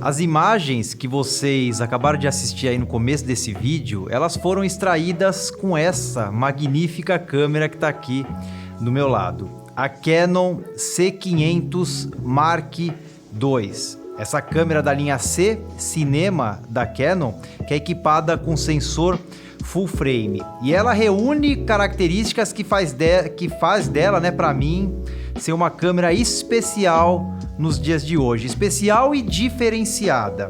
As imagens que vocês acabaram de assistir aí no começo desse vídeo, elas foram extraídas com essa magnífica câmera que está aqui do meu lado. A Canon C500 Mark II. Essa câmera da linha C Cinema da Canon, que é equipada com sensor full frame. E ela reúne características que faz dela, né, para mim, ser uma câmera especial nos dias de hoje. Especial e diferenciada.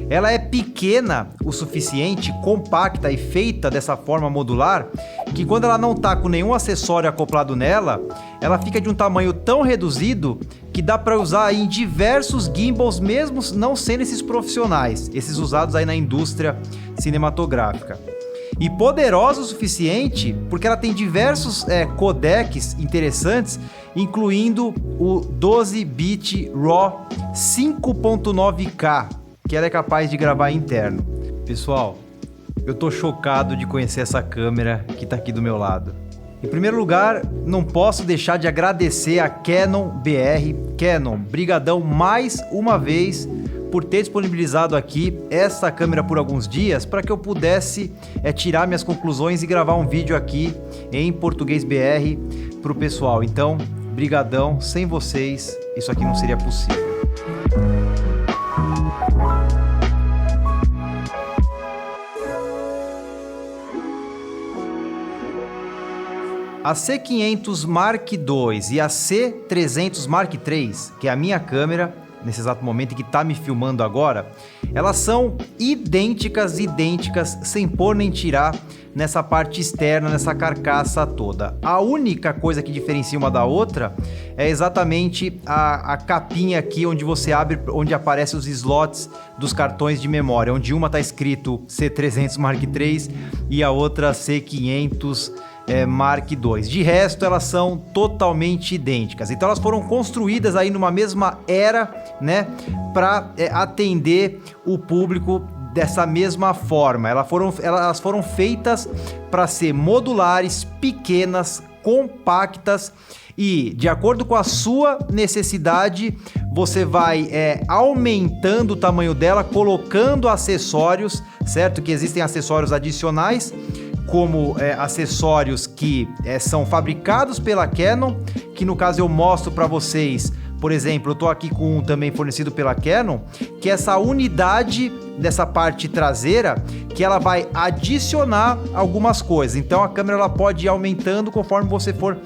Ela é pequena o suficiente, compacta e feita dessa forma modular, que quando ela não está com nenhum acessório acoplado nela, ela fica de um tamanho tão reduzido que dá para usar aí em diversos gimbals, mesmo não sendo esses profissionais, esses usados aí na indústria cinematográfica. E poderosa o suficiente porque ela tem diversos codecs interessantes, incluindo o 12-bit RAW 5.9K, que ela é capaz de gravar interno. Pessoal, eu tô chocado de conhecer essa câmera que tá aqui do meu lado. Em primeiro lugar, não posso deixar de agradecer a Canon BR. Canon, brigadão mais uma vez por ter disponibilizado aqui essa câmera por alguns dias para que eu pudesse tirar minhas conclusões e gravar um vídeo aqui em português BR para o pessoal. Então, brigadão, sem vocês isso aqui não seria possível. A C500 Mark II e a C300 Mark III, que é a minha câmera, nesse exato momento e que está me filmando agora, elas são idênticas, sem pôr nem tirar nessa parte externa, nessa carcaça toda. A única coisa que diferencia uma da outra é exatamente a capinha aqui onde você abre, onde aparecem os slots dos cartões de memória, onde uma está escrito C300 Mark III e a outra C500 Mark II. De resto, elas são totalmente idênticas. Então, elas foram construídas aí numa mesma era, né, para atender o público dessa mesma forma. Elas foram feitas para ser modulares, pequenas, compactas e, de acordo com a sua necessidade, você vai aumentando o tamanho dela, colocando acessórios, certo? Que existem acessórios adicionais, como acessórios que são fabricados pela Canon, que no caso eu mostro para vocês. Por exemplo, eu estou aqui com um também fornecido pela Canon, que é essa unidade dessa parte traseira, que ela vai adicionar algumas coisas. Então a câmera ela pode ir aumentando conforme você for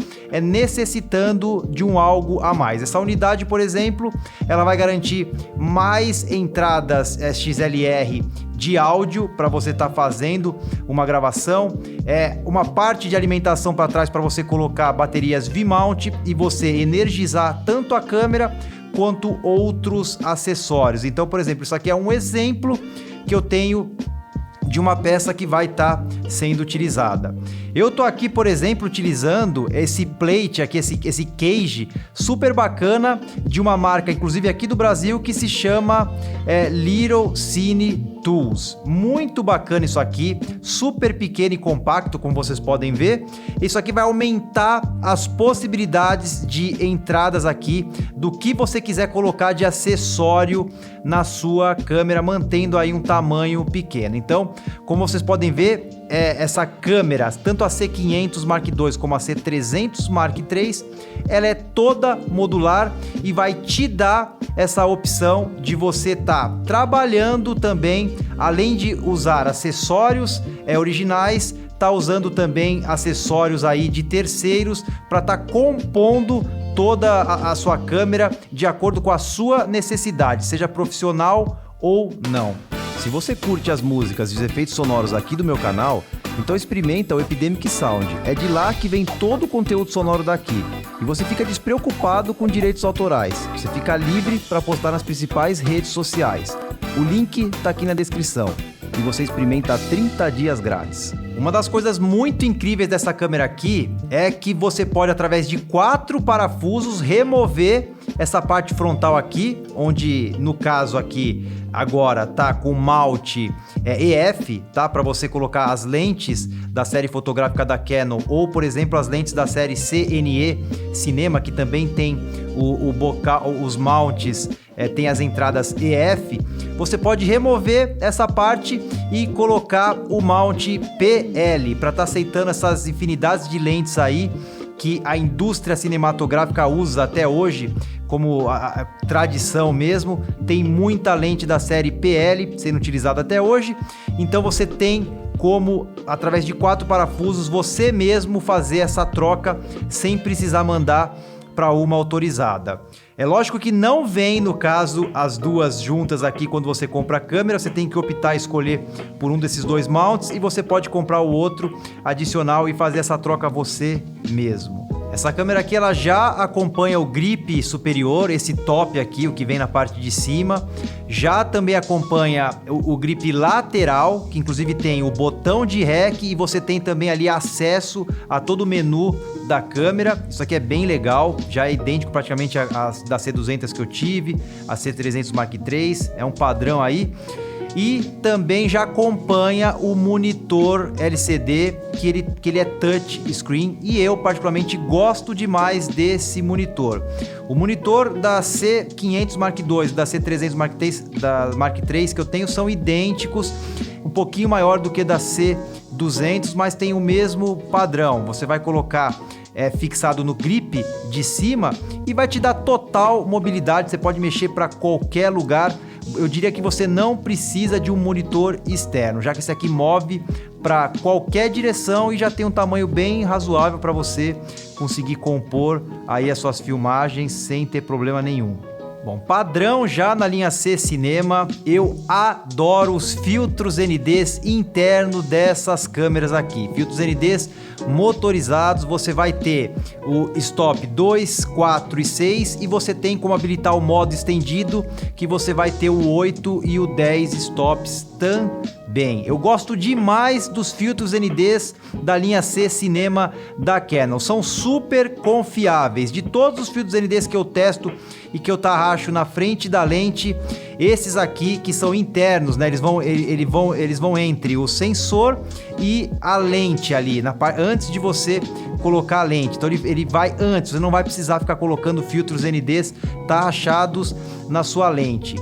necessitando de algo a mais. Essa unidade, por exemplo, ela vai garantir mais entradas XLR de áudio para você estar fazendo uma gravação, uma parte de alimentação para trás para você colocar baterias V-mount e você energizar tanto a câmera quanto outros acessórios. Então, por exemplo, isso aqui é um exemplo que eu tenho de uma peça que vai estar sendo utilizada. Eu tô aqui, por exemplo, utilizando esse plate aqui, esse cage super bacana de uma marca, inclusive aqui do Brasil, que se chama Little Cine Tools. Muito bacana isso aqui, super pequeno e compacto, como vocês podem ver. Isso aqui vai aumentar as possibilidades de entradas aqui do que você quiser colocar de acessório na sua câmera, mantendo aí um tamanho pequeno. Então, como vocês podem ver, essa câmera, tanto a C500 Mark II como a C300 Mark III, ela é toda modular e vai te dar essa opção de você estar trabalhando também, além de usar acessórios originais, tá usando também acessórios aí de terceiros para estar compondo toda a sua câmera de acordo com a sua necessidade, seja profissional ou não. Se você curte as músicas e os efeitos sonoros aqui do meu canal, então experimenta o Epidemic Sound. É de lá que vem todo o conteúdo sonoro daqui. E você fica despreocupado com direitos autorais. Você fica livre para postar nas principais redes sociais. O link tá aqui na descrição. E você experimenta 30 dias grátis. Uma das coisas muito incríveis dessa câmera aqui é que você pode, através de 4 parafusos, remover essa parte frontal aqui, onde no caso aqui agora tá com malte EF, tá? Para você colocar as lentes da série fotográfica da Canon ou, por exemplo, as lentes da série CNE Cinema, que também tem o bocal, os mounts, tem as entradas EF. Você pode remover essa parte e colocar o mount PL para estar aceitando essas infinidades de lentes aí que a indústria cinematográfica usa até hoje como a tradição mesmo. Tem muita lente da série PL sendo utilizada até hoje, então você tem como, através de 4 parafusos, você mesmo fazer essa troca sem precisar mandar para uma autorizada. É lógico que não vem, no caso, as duas juntas aqui quando você compra a câmera. Você tem que optar, escolher por um desses 2 mounts, e você pode comprar o outro adicional e fazer essa troca você mesmo. Essa câmera aqui, ela já acompanha o grip superior, esse top aqui, o que vem na parte de cima. Já também acompanha o grip lateral, que inclusive tem o botão de REC, e você tem também ali acesso a todo o menu da câmera. Isso aqui é bem legal, já é idêntico praticamente às da C200 que eu tive, a C300 Mark III, é um padrão aí. E também já acompanha o monitor LCD, que ele é touch screen, e eu particularmente gosto demais desse monitor. O monitor da C500 Mark II e da C300 Mark III que eu tenho são idênticos, um pouquinho maior do que da C200, mas tem o mesmo padrão. Você vai colocar fixado no grip de cima e vai te dar total mobilidade, você pode mexer para qualquer lugar. Eu diria que você não precisa de um monitor externo, já que esse aqui move para qualquer direção e já tem um tamanho bem razoável para você conseguir compor aí as suas filmagens sem ter problema nenhum. Bom, padrão já na linha C Cinema, eu adoro os filtros NDs internos dessas câmeras aqui. Filtros NDs motorizados, você vai ter o stop 2, 4 e 6, e você tem como habilitar o modo estendido, que você vai ter o 8 e o 10 stops também. Eu gosto demais dos filtros NDs da linha C Cinema da Canon, são super confiáveis. De todos os filtros NDs que eu testo e que eu tarraxo na frente da lente, esses aqui que são internos, né? Eles vão entre o sensor e a lente ali, antes de você colocar a lente. Então ele vai antes, você não vai precisar ficar colocando filtros NDs tarraxados na sua lente.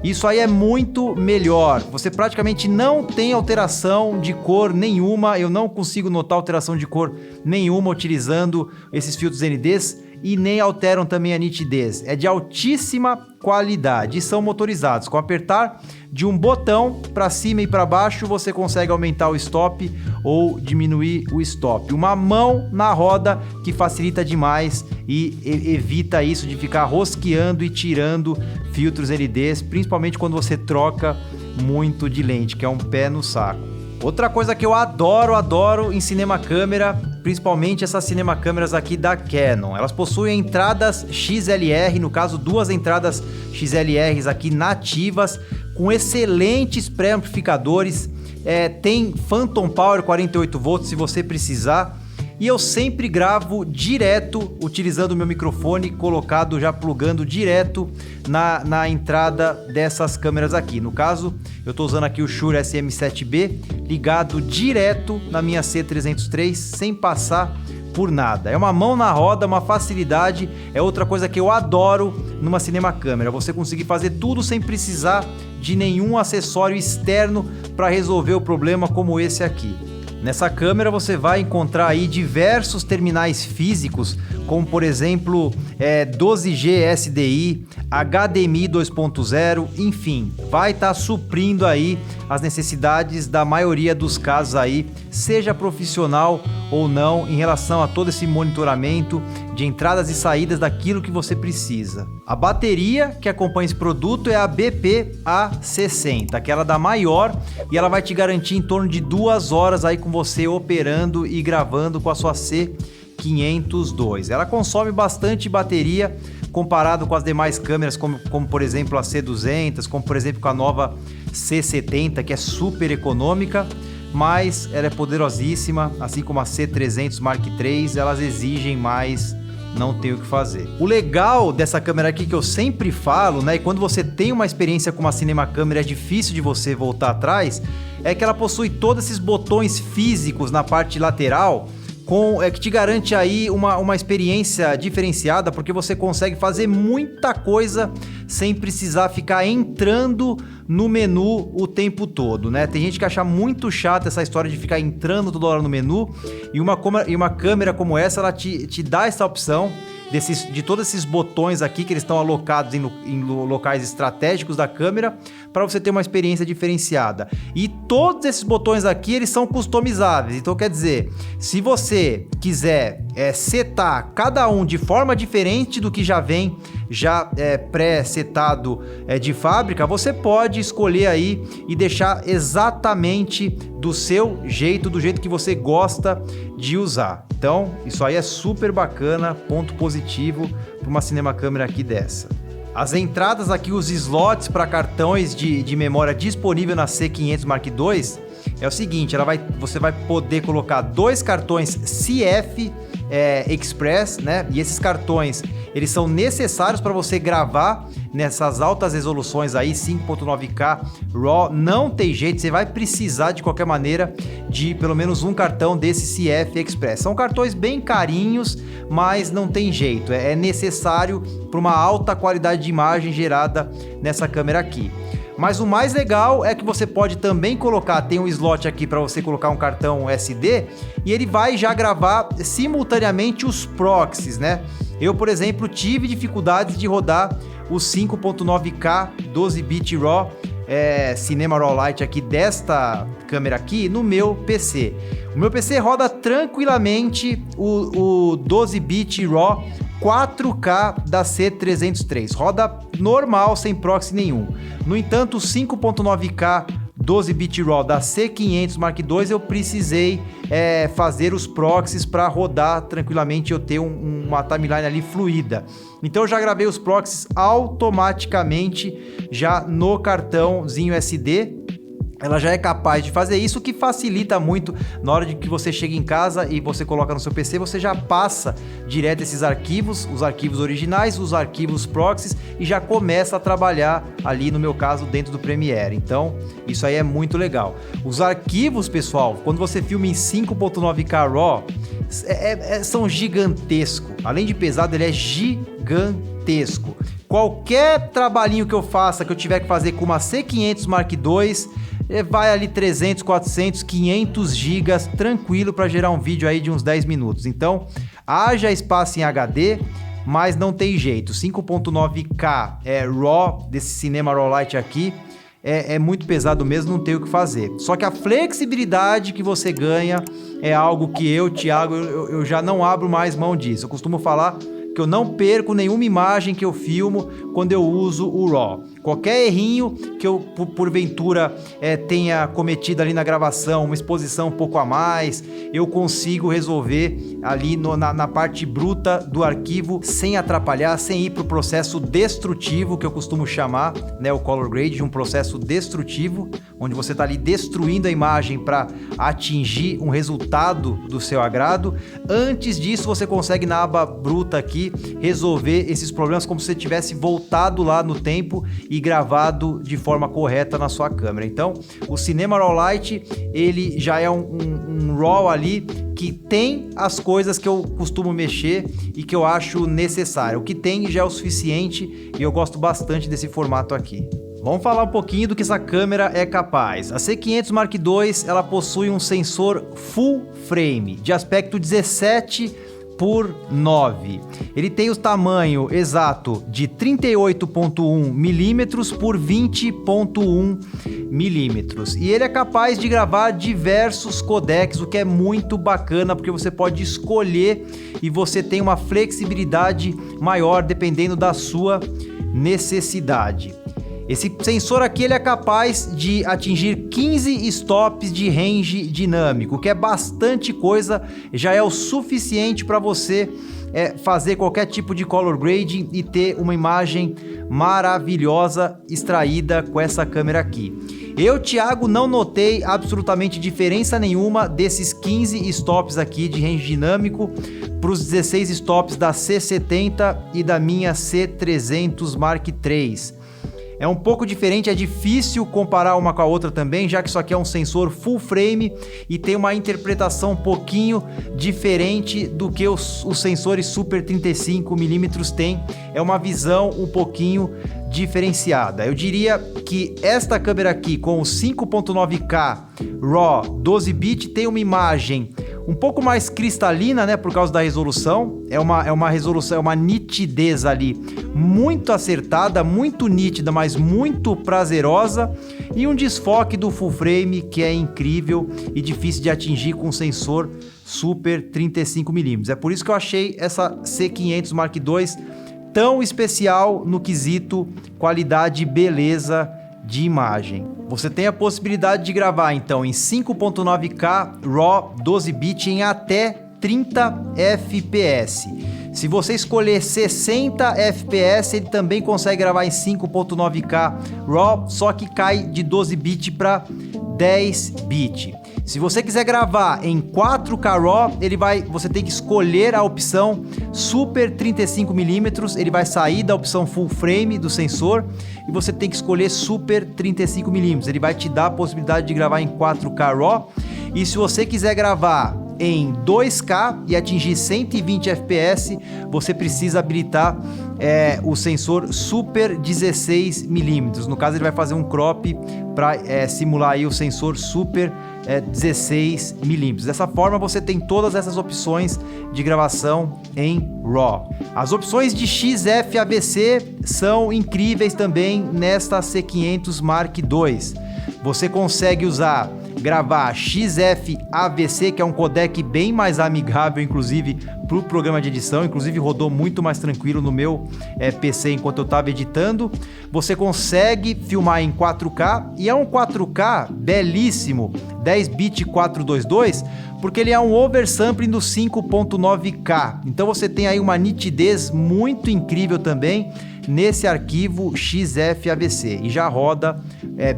Isso aí é muito melhor, você praticamente não tem alteração de cor nenhuma. Eu não consigo notar alteração de cor nenhuma utilizando esses filtros NDs, e nem alteram também a nitidez. É de altíssima qualidade e são motorizados. Com apertar de um botão para cima e para baixo, você consegue aumentar o stop ou diminuir o stop. Uma mão na roda que facilita demais e evita isso de ficar rosqueando e tirando filtros LEDs, principalmente quando você troca muito de lente, que é um pé no saco. Outra coisa que eu adoro em cinema câmera, principalmente essas cinema câmeras aqui da Canon, elas possuem entradas XLR, no caso 2 entradas XLRs aqui nativas, com excelentes pré-amplificadores, tem Phantom Power 48 volts se você precisar. E eu sempre gravo direto, utilizando o meu microfone colocado, já plugando direto na entrada dessas câmeras aqui. No caso, eu estou usando aqui o Shure SM7B, ligado direto na minha C303, sem passar por nada. É uma mão na roda, uma facilidade, é outra coisa que eu adoro numa cinema câmera. Você conseguir fazer tudo sem precisar de nenhum acessório externo para resolver o problema como esse aqui. Nessa câmera você vai encontrar aí diversos terminais físicos, como por exemplo 12G SDI, HDMI 2.0, enfim, vai estar suprindo aí as necessidades da maioria dos casos aí, seja profissional ou não, em relação a todo esse monitoramento de entradas e saídas daquilo que você precisa. A bateria que acompanha esse produto é a BP A60, aquela da maior, e ela vai te garantir em torno de 2 horas aí com você operando e gravando com a sua C502. Ela consome bastante bateria comparado com as demais câmeras, como por exemplo a C200, como por exemplo com a nova C70, que é super econômica, mas ela é poderosíssima, assim como a C300 Mark III, elas exigem mais não tem o que fazer. O legal dessa câmera aqui que eu sempre falo, né, e quando você tem uma experiência com uma cinema câmera é difícil de você voltar atrás, é que ela possui todos esses botões físicos na parte lateral, que te garante aí uma experiência diferenciada, porque você consegue fazer muita coisa sem precisar ficar entrando no menu o tempo todo, né? Tem gente que acha muito chato essa história de ficar entrando toda hora no menu, e uma câmera como essa, ela te dá essa opção de todos esses botões aqui que eles estão alocados em locais estratégicos da câmera, para você ter uma experiência diferenciada. E todos esses botões aqui, eles são customizáveis. Então, quer dizer, se você quiser setar cada um de forma diferente do que já vem pré-setado de fábrica, você pode escolher aí e deixar exatamente do seu jeito, do jeito que você gosta de usar. Então, isso aí é super bacana, ponto positivo para uma cinema câmera aqui dessa. As entradas aqui, os slots para cartões de memória disponível na C500 Mark II é o seguinte, você vai poder colocar 2 cartões CF Express, né? E esses cartões, eles são necessários para você gravar nessas altas resoluções aí, 5.9K RAW, não tem jeito, você vai precisar de qualquer maneira de pelo menos um cartão desse CF Express. São cartões bem carinhos, mas não tem jeito, é necessário para uma alta qualidade de imagem gerada nessa câmera aqui. Mas o mais legal é que você pode também tem um slot aqui para você colocar um cartão SD e ele vai já gravar simultaneamente os proxies, né? Eu, por exemplo, tive dificuldades de rodar o 5.9K 12-bit RAW Cinema Raw Lite aqui desta câmera aqui no meu PC. O meu PC roda tranquilamente o 12-bit RAW 4K da C303, roda normal, sem proxy nenhum. No entanto, o 5.9K 12-bit RAW da C500 Mark II eu precisei fazer os proxies para rodar tranquilamente e eu ter uma timeline ali fluida. Então eu já gravei os proxies automaticamente já no cartãozinho SD. Ela já é capaz de fazer isso, o que facilita muito na hora de que você chega em casa e você coloca no seu PC, você já passa direto esses arquivos, os arquivos originais, os arquivos proxies e já começa a trabalhar ali, no meu caso, dentro do Premiere. Então, isso aí é muito legal. Os arquivos, pessoal, quando você filma em 5.9K RAW, são gigantescos. Além de pesado, ele é gigantesco. Qualquer trabalhinho que eu faça, que eu tiver que fazer com uma C500 Mark II, vai ali 300, 400, 500 gigas, tranquilo para gerar um vídeo aí de uns 10 minutos. Então, haja espaço em HD, mas não tem jeito. 5.9K RAW, desse Cinema Raw Lite aqui, é muito pesado mesmo, não tem o que fazer. Só que a flexibilidade que você ganha é algo que eu, Thiago, eu já não abro mais mão disso. Eu costumo falar que eu não perco nenhuma imagem que eu filmo quando eu uso o RAW. Qualquer errinho que eu, porventura, tenha cometido ali na gravação, uma exposição um pouco a mais, eu consigo resolver ali na parte bruta do arquivo, sem atrapalhar, sem ir para o processo destrutivo, que eu costumo chamar, né, o color grade, de um processo destrutivo, onde você está ali destruindo a imagem para atingir um resultado do seu agrado. Antes disso, você consegue, na aba bruta aqui, resolver esses problemas como se você tivesse voltado lá no tempo e gravado de forma correta na sua câmera. Então, o Cinema Raw Lite, ele já é um RAW ali que tem as coisas que eu costumo mexer e que eu acho necessário. O que tem já é o suficiente e eu gosto bastante desse formato aqui. Vamos falar um pouquinho do que essa câmera é capaz. A C500 Mark II, ela possui um sensor full frame de aspecto 17:9. Ele tem o tamanho exato de 38.1 milímetros por 20.1 milímetros. E ele é capaz de gravar diversos codecs, o que é muito bacana, porque você pode escolher e você tem uma flexibilidade maior dependendo da sua necessidade. Esse sensor aqui ele é capaz de atingir 15 stops de range dinâmico, que é bastante coisa, já é o suficiente para você fazer qualquer tipo de color grading e ter uma imagem maravilhosa extraída com essa câmera aqui. Eu, Thiago, não notei absolutamente diferença nenhuma desses 15 stops aqui de range dinâmico para os 16 stops da C70 e da minha C300 Mark III. É um pouco diferente, é difícil comparar uma com a outra também, já que isso aqui é um sensor full frame e tem uma interpretação um pouquinho diferente do que os sensores Super 35mm têm. É uma visão um pouquinho diferenciada. Eu diria que esta câmera aqui com o 5.9K RAW 12-bit tem uma imagem um pouco mais cristalina, né, por causa da resolução. É uma resolução, é uma nitidez ali muito acertada, muito nítida, mas muito prazerosa, e um desfoque do full frame que é incrível e difícil de atingir com um sensor Super 35mm. É por isso que eu achei essa C500 Mark II tão especial no quesito qualidade e beleza de imagem. Você tem a possibilidade de gravar então em 5.9K RAW 12-bit em até 30 FPS. Se você escolher 60 FPS, ele também consegue gravar em 5.9K RAW, só que cai de 12-bit para 10-bit. Se você quiser gravar em 4K RAW, você tem que escolher a opção Super 35mm, ele vai sair da opção Full Frame do sensor e você tem que escolher Super 35mm, ele vai te dar a possibilidade de gravar em 4K RAW. E se você quiser gravar em 2K e atingir 120 FPS, você precisa habilitar o sensor Super 16mm. No caso, ele vai fazer um crop para simular aí o sensor Super 16mm. Dessa forma, você tem todas essas opções de gravação em RAW. As opções de XF-AVC são incríveis também nesta C500 Mark II. Você consegue gravar XF-AVC, que é um codec bem mais amigável, inclusive, para o programa de edição. Inclusive, rodou muito mais tranquilo no meu PC enquanto eu estava editando. Você consegue filmar em 4K, e é um 4K belíssimo, 10-bit 422, porque ele é um oversampling do 5.9K. Então, você tem aí uma nitidez muito incrível também nesse arquivo XF-AVC, e já roda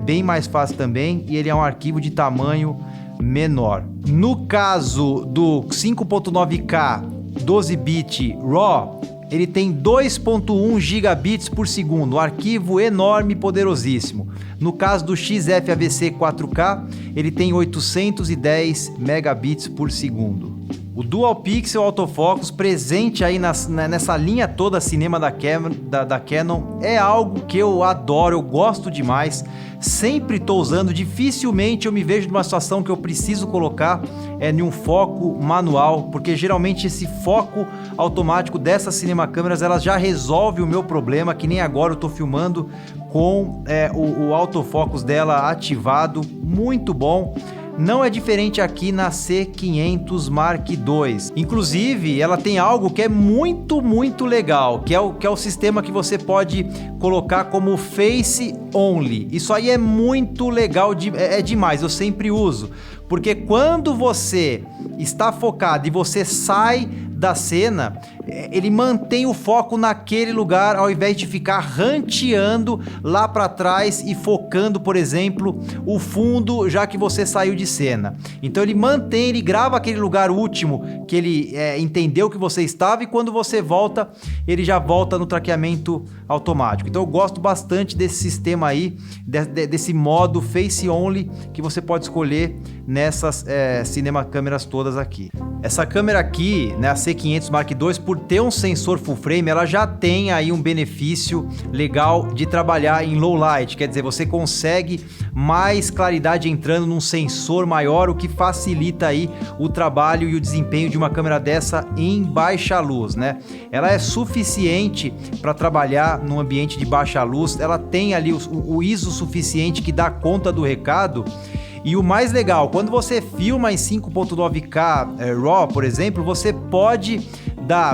bem mais fácil também, e ele é um arquivo de tamanho menor. No caso do 5.9K 12-bit RAW, ele tem 2.1 gigabits por segundo, um arquivo enorme e poderosíssimo. No caso do XF-AVC 4K, ele tem 810 megabits por segundo. O Dual Pixel Autofocus presente aí nessa linha toda cinema da Canon é algo que eu adoro, eu gosto demais. Sempre estou usando, dificilmente eu me vejo numa situação que eu preciso colocar em um foco manual, porque geralmente esse foco automático dessas cinema câmeras, elas já resolve o meu problema, que nem agora eu estou filmando com o autofocus dela ativado, muito bom. Não é diferente aqui na C500 Mark II. Inclusive, ela tem algo que é muito, muito legal, que é o sistema que você pode colocar como Face Only. Isso aí é muito legal, é demais, eu sempre uso. Porque quando você está focado e você sai da cena, ele mantém o foco naquele lugar ao invés de ficar ranteando lá para trás e focando, por exemplo, o fundo já que você saiu de cena. Então ele grava aquele lugar último que ele entendeu que você estava, e quando você volta, ele já volta no traqueamento automático. Então eu gosto bastante desse sistema aí, desse modo Face Only que você pode escolher nessas cinema câmeras todas aqui. Essa câmera aqui, né, a C500 Mark II, por ter um sensor full frame, ela já tem aí um benefício legal de trabalhar em low light, quer dizer, você consegue mais claridade entrando num sensor maior, o que facilita aí o trabalho e o desempenho de uma câmera dessa em baixa luz, né? Ela é suficiente para trabalhar num ambiente de baixa luz, ela tem ali o ISO suficiente que dá conta do recado. E o mais legal, quando você filma em 5.9K RAW, por exemplo, você pode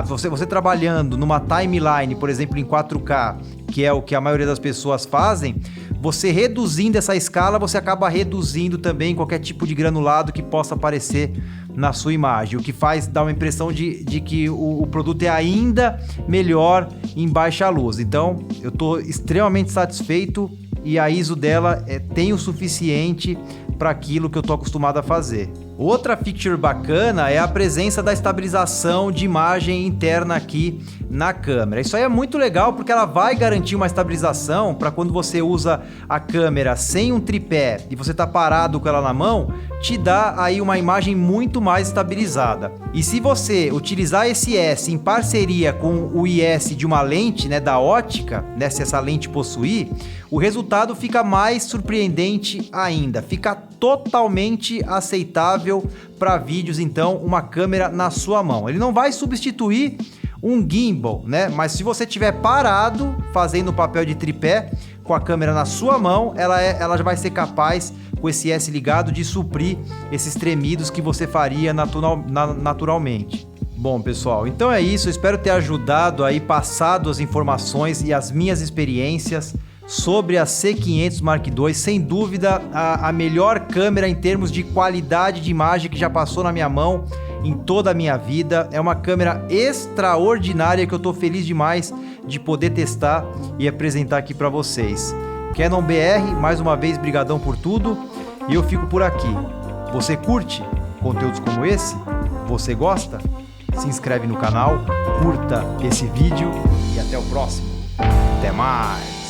você trabalhando numa timeline, por exemplo, em 4K, que é o que a maioria das pessoas fazem, você reduzindo essa escala, você acaba reduzindo também qualquer tipo de granulado que possa aparecer na sua imagem, o que dá uma impressão de que o produto é ainda melhor em baixa luz. Então, eu estou extremamente satisfeito e a ISO dela tem o suficiente para aquilo que eu tô acostumado a fazer. Outra feature bacana é a presença da estabilização de imagem interna aqui na câmera. Isso aí é muito legal porque ela vai garantir uma estabilização para quando você usa a câmera sem um tripé e você tá parado com ela na mão, te dá aí uma imagem muito mais estabilizada. E se você utilizar esse S em parceria com o IS de uma lente, né, da ótica, né, se essa lente possuir, o resultado fica mais surpreendente ainda, fica totalmente aceitável para vídeos, então, uma câmera na sua mão. Ele não vai substituir um gimbal, né? Mas se você estiver parado, fazendo o papel de tripé, com a câmera na sua mão, ela já vai ser capaz, com esse S ligado, de suprir esses tremidos que você faria naturalmente. Bom, pessoal, então é isso. Eu espero ter ajudado aí, passado as informações e as minhas experiências sobre a C500 Mark II, sem dúvida a melhor câmera em termos de qualidade de imagem que já passou na minha mão em toda a minha vida. É uma câmera extraordinária que eu estou feliz demais de poder testar e apresentar aqui para vocês. Canon BR, mais uma vez, brigadão por tudo, e eu fico por aqui. Você curte conteúdos como esse? Você gosta? Se inscreve no canal, curta esse vídeo e até o próximo. Até mais!